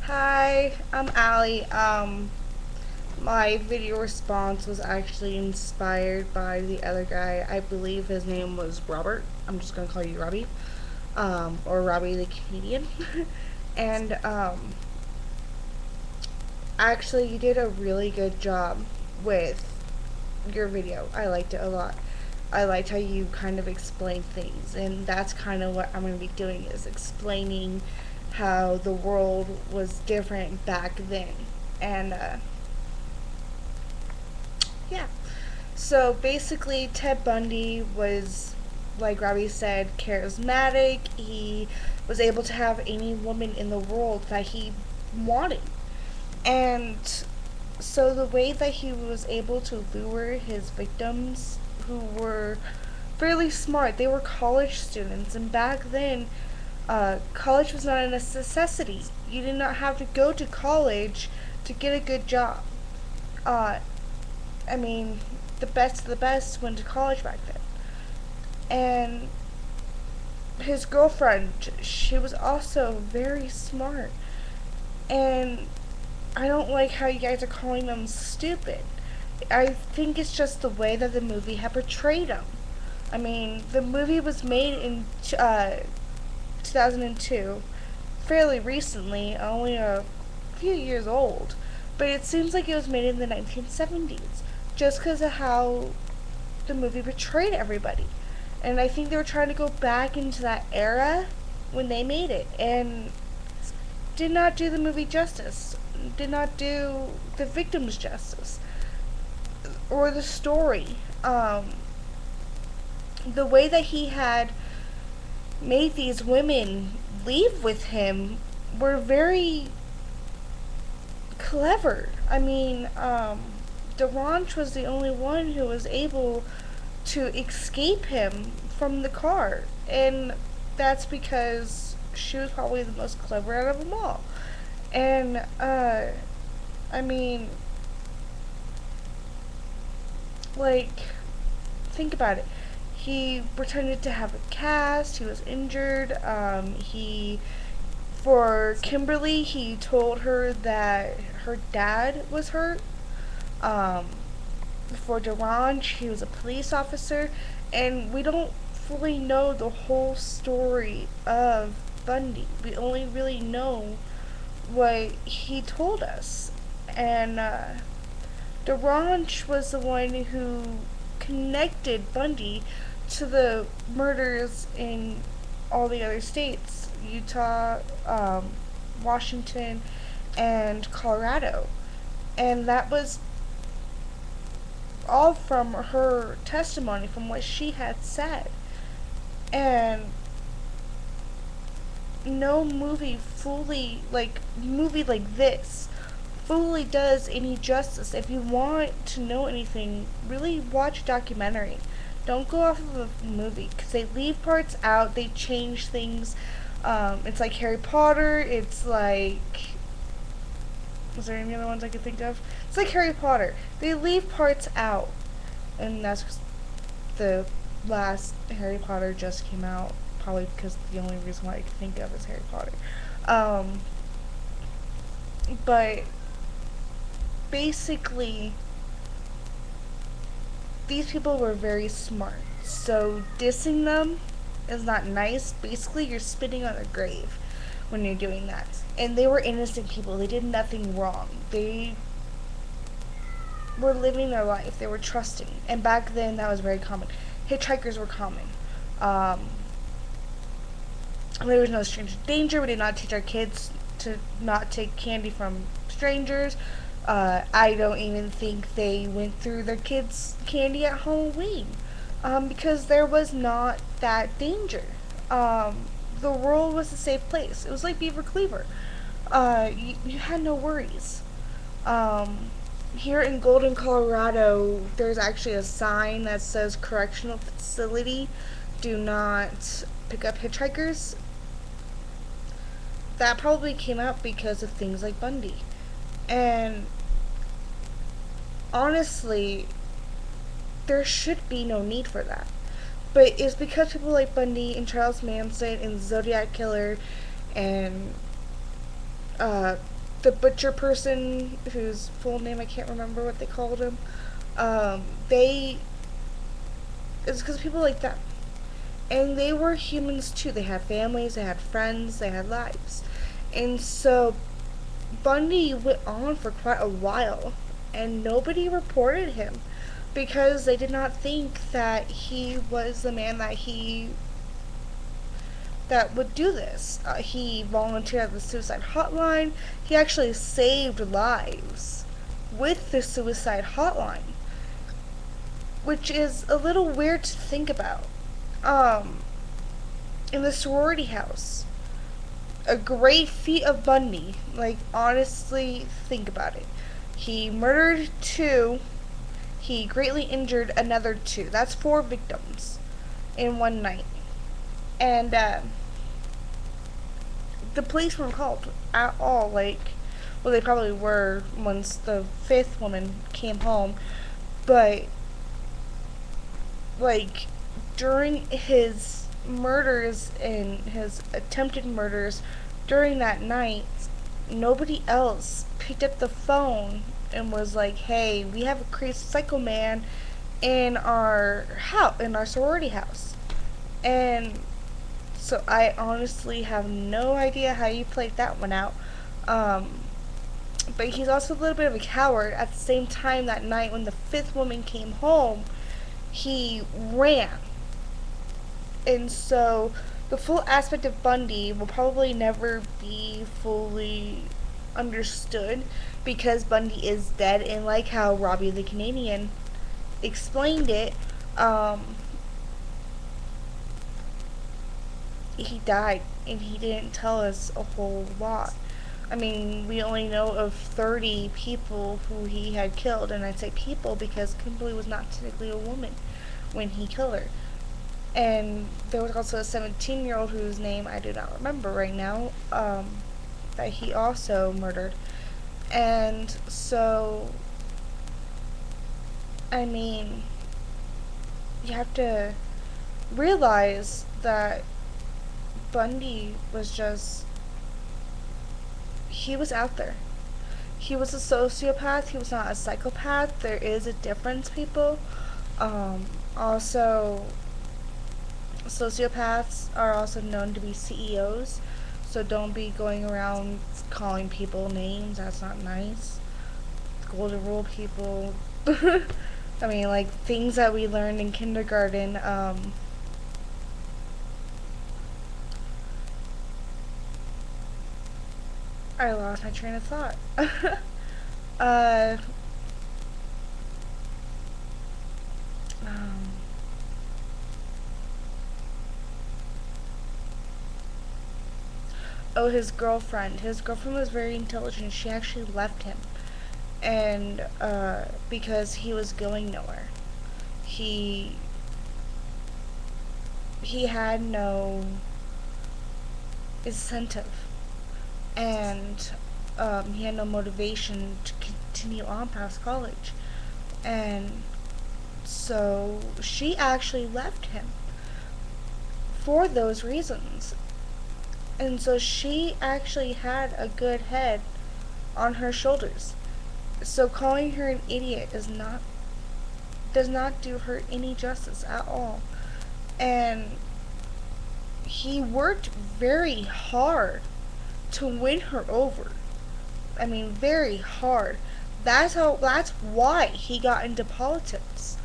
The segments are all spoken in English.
Hi, I'm Allie. My video response was actually inspired by the other guy. I believe his name was Robert. I'm just gonna call you Robbie, or Robbie the comedian. and actually, you did a really good job with your video. I liked it a lot. I liked how you kind of explained things, and that's kind of what I'm going to be doing is explaining how the world was different back then. And yeah. So basically, Ted Bundy was, like Robbie said, charismatic. He was able to have any woman in the world that he wanted. And so the way that he was able to lure his victims, who were fairly smart, they were college students, and back then, college was not a necessity. You did not have to go to college to get a good job. Uh, I mean, the best of the best went to college back then. And his girlfriend, she was also very smart. And I don't like how you guys are calling them stupid. I think it's just the way that the movie had portrayed them. I mean, the movie was made in 2002, fairly recently, only a few years old, but it seems like it was made in the 1970s, just because of how the movie portrayed everybody. And I think they were trying to go back into that era when they made it, and did not do the movie justice, did not do the victims justice, or the story. The way that he had made these women leave with him were very clever. I mean, DeRange was the only one who was able to escape him from the car, and that's because she was probably the most clever out of them all. And I mean, like, think about it. He pretended to have a cast. He was injured. He For Kimberly, he told her that her dad was hurt. Um, for Derange, he was a police officer, and we don't fully know the whole story of Bundy. We only really know what he told us. And Derange was the one who connected Bundy to the murders in all the other states, Utah, Washington, and Colorado. And that was all from her testimony, from what she had said. And no movie like this fully does any justice. If you want to know anything, really watch a documentary. Don't go off of a movie, because they leave parts out, they change things. It's like Harry Potter, it's like, was there any other ones I could think of? It's like Harry Potter. They leave parts out, and that's 'cause the last Harry Potter just came out. Probably because the only reason why I can think of is Harry Potter. Um, but basically, these people were very smart. So dissing them is not nice. Basically, you're spitting on their grave when you're doing that. And they were innocent people. They did nothing wrong. They were living their life. They were trusting. And back then, that was very common. Hitchhikers were common. Um, there was no stranger danger. We did not teach our kids to not take candy from strangers. I don't even think they went through their kids' candy at Halloween, because there was not that danger. The world was a safe place. It was like Beaver Cleaver. You had no worries. Here in Golden, Colorado, there's actually a sign that says correctional facility. Do not pick up hitchhikers. That probably came out because of things like Bundy. And honestly, there should be no need for that. But it's because people like Bundy and Charles Manson and Zodiac Killer and the butcher person, whose full name I can't remember what they called him, they, it's because people like that. And they were humans too. They had families, they had friends, they had lives. And so Bundy went on for quite a while, and nobody reported him because they did not think that he was the man that would do this. He volunteered at the suicide hotline. He actually saved lives with the suicide hotline, which is a little weird to think about. In the sorority house, a great feat of Bundy. Like, honestly, think about it. He murdered 2. He greatly injured another 2. That's 4 victims in one night. And the police weren't called at all. Like, well, they probably were once the 5th woman came home. But, like, during his murders and his attempted murders during that night, nobody else picked up the phone and was like, hey, we have a crazy psycho man in our house, in our sorority house. And so I honestly have no idea how you played that one out. But he's also a little bit of a coward. At the same time, that night when the 5th woman came home, he ran. And so the full aspect of Bundy will probably never be fully understood because Bundy is dead, and like how Robbie the Canadian explained it, he died and he didn't tell us a whole lot. I mean, we only know of 30 people who he had killed, and I say people because Kimberly was not technically a woman when he killed her. And there was also a 17-year-old whose name I do not remember right now, that he also murdered. And so, I mean, you have to realize that Bundy was just, he was out there. He was a sociopath, he was not a psychopath. There is a difference, people. Also, sociopaths are also known to be CEOs, so don't be going around calling people names. That's not nice. Golden rule, people. I mean, like, things that we learned in kindergarten. I lost my train of thought. uh, um, oh, his girlfriend. His girlfriend was very intelligent. She actually left him. And, because he was going nowhere. He had no incentive. And, he had no motivation to continue on past college. And so she actually left him for those reasons. And so she actually had a good head on her shoulders. So calling her an idiot does not do her any justice at all. And he worked very hard to win her over. I mean, very hard. That's why he got into politics,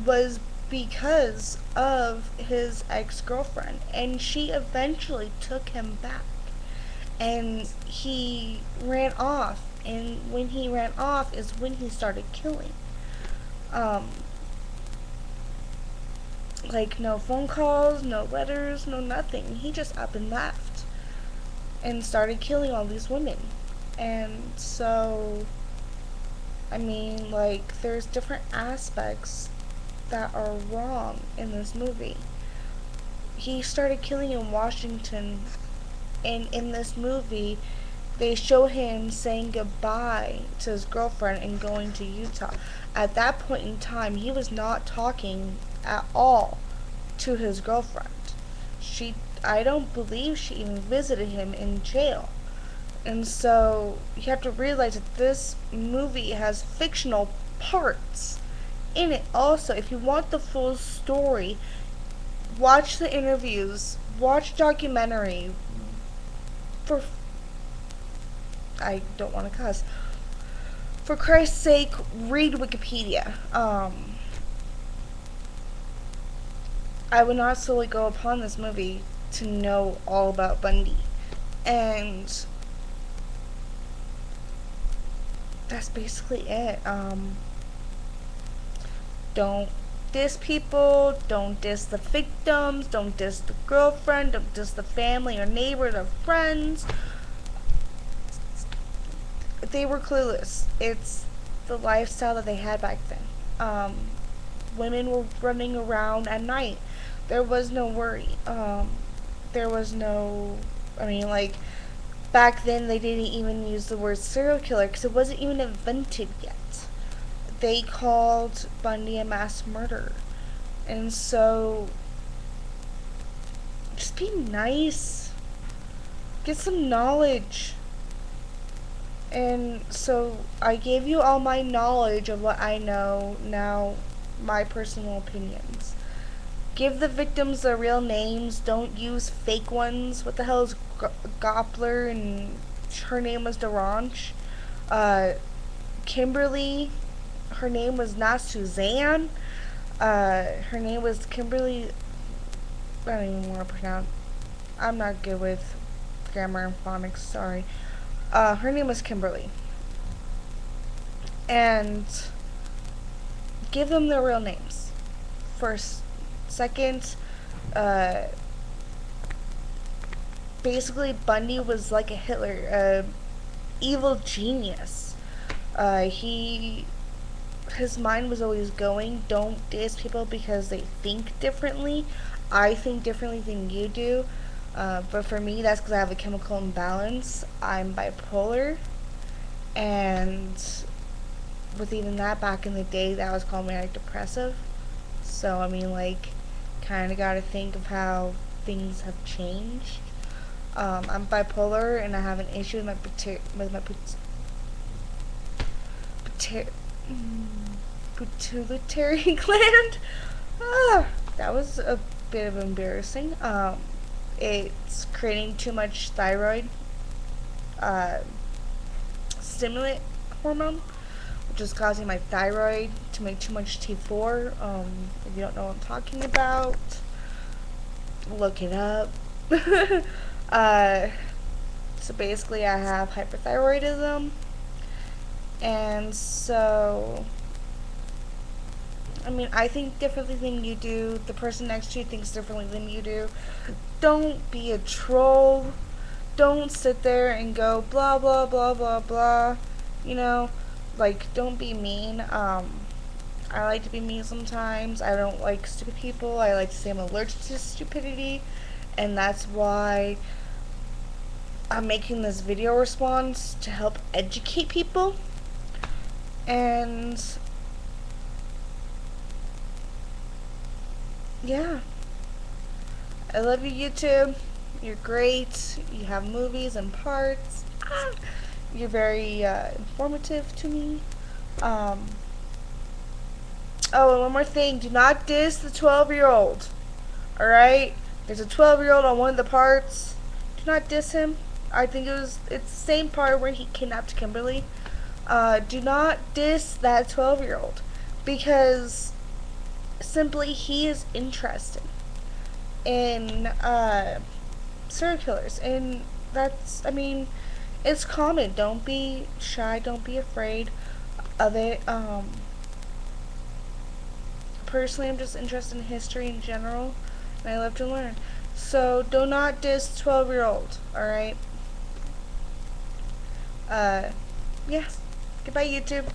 was because of his ex-girlfriend, and she eventually took him back, and he ran off, and when he ran off is when he started killing. Like, no phone calls, no letters, no nothing. He just up and left and started killing all these women. And so, I mean, like, there's different aspects that are wrong in this movie. He started killing in Washington, and in this movie they show him saying goodbye to his girlfriend and going to Utah. At that point in time, he was not talking at all to his girlfriend. I don't believe she even visited him in jail. And so you have to realize that this movie has fictional parts in it also. If you want the full story, watch the interviews, watch documentary. For I don't want to cuss. For Christ's sake, read Wikipedia. I would not solely go upon this movie to know all about Bundy. And that's basically it. Don't diss people, don't diss the victims, don't diss the girlfriend, don't diss the family or neighbors or friends. They were clueless. It's the lifestyle that they had back then. Women were running around at night. There was no worry. There was no, I mean, like, back then they didn't even use the word serial killer because it wasn't even invented yet. They called Bundy a mass murderer. And so, just be nice. Get some knowledge. And so, I gave you all my knowledge of what I know, now my personal opinions. Give the victims their real names. Don't use fake ones. What the hell is Goppler and her name was Derange? Kimberly, her name was not Suzanne. Her name was Kimberly. I don't even want to pronounce. I'm not good with grammar and phonics. Sorry. Her name was Kimberly. And give them their real names. First, second, basically Bundy was like a Hitler, evil genius. His mind was always going, don't diss people because they think differently. I think differently than you do. But for me, that's because I have a chemical imbalance. I'm bipolar. And with even that, back in the day, that was called manic depressive. So, I mean, like, kind of got to think of how things have changed. I'm bipolar, and I have an issue with my pituitary gland. That was a bit of embarrassing. It's creating too much thyroid stimulant hormone, which is causing my thyroid to make too much T4. If you don't know what I'm talking about, look it up. So basically I have hyperthyroidism, and so, I mean, I think differently than you do. The person next to you thinks differently than you do. Don't be a troll. Don't sit there and go blah blah blah blah blah. You know, like, don't be mean. I like to be mean sometimes. I don't like stupid people. I like to say I'm allergic to stupidity, and that's why I'm making this video response to help educate people. And yeah, I love you, YouTube. You're great. You have movies and parts. You're very informative to me. Oh, and one more thing. Do not diss the 12-year-old. Alright? There's a 12-year-old on one of the parts. Do not diss him. I think it's the same part where he kidnapped Kimberly. Do not diss that 12-year-old. Because simply he is interested in serial killers. And that's, I mean, it's common. Don't be shy. Don't be afraid of it. Personally, I'm just interested in history in general, and I love to learn. So do not diss 12-year-old. All right. Yeah. Goodbye, YouTube.